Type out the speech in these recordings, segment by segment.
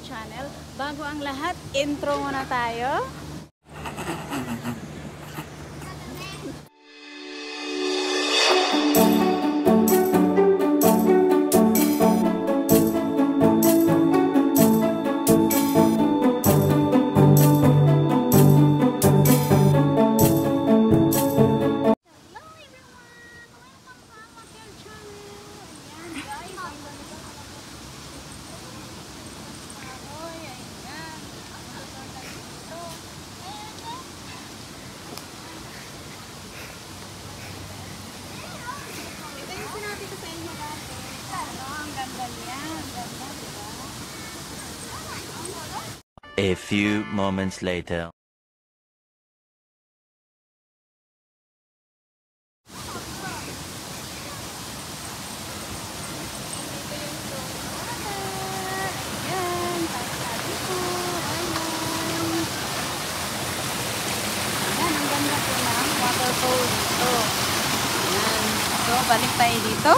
channel. Bago ang lahat, intro muna tayo. A few moments later. So, balik tayo dito.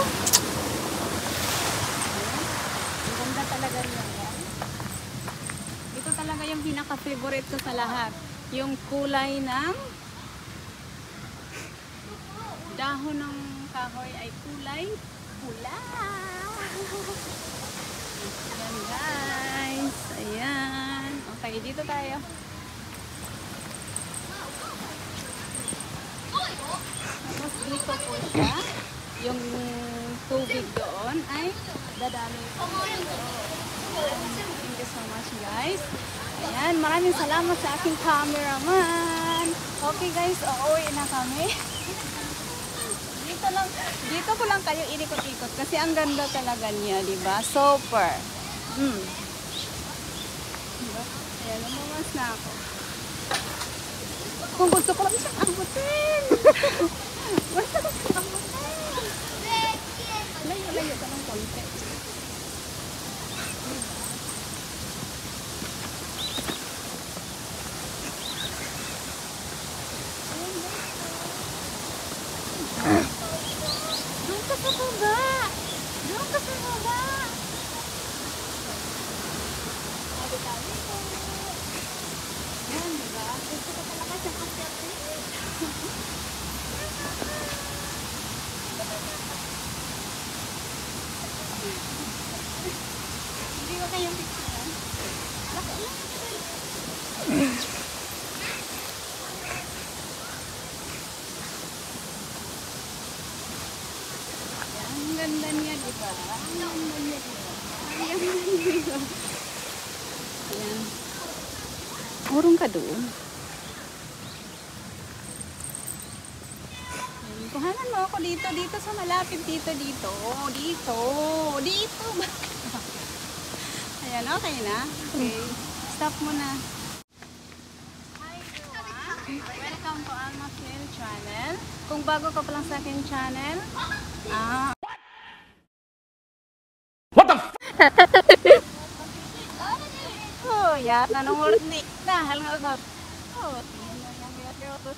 Ang ganda talaga niya. Ito talaga yung pinaka-favorite ko sa lahat. Yung kulay ng dahon ng kahoy ay kulay pula. Ayan guys. Ayan. Okay, dito tayo. Tapos dito po siya. Yung tubig doon ay dadaloy po. Thank you so much guys. Ayan, maraming salamat sa aking cameraman. Okay guys, uuwi na kami. Dito ko lang kayo inikot-ikot kasi ang ganda talaga niya, di ba? Super. Diba? Ayan, lumawas na ako. Kung gusto ko lang siyang ambutin. Gusto ko siyang ambutin. Layo-layo ka ng konti. Doon ka sa baba. Doon ka sa baba. Sabi-sabi ko. Yan, diba? Gusto ko talaga siyang asyate. Hindi ba kayong picture? Baka lang. Ang ganda niya, diba? Ang ganda niya, diba? Ay, ang ganda niya. Ayan. Urong ka doon. Ayan. Kuhanan mo ako dito, dito sa malapit, dito. Dito. Ayan, okay na? Okay. Stop mo na. Hi everyone. Welcome to Alma Phil channel. Kung bago ka pa lang sa aking channel, What the f***? oh, ya, nanungurot ni. Dahil nga ako. Oh,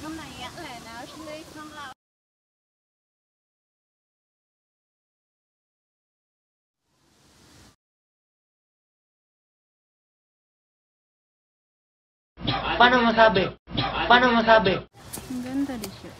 yung naiyak na. Paano masabi? Paano masabi? Ang ganda din siya.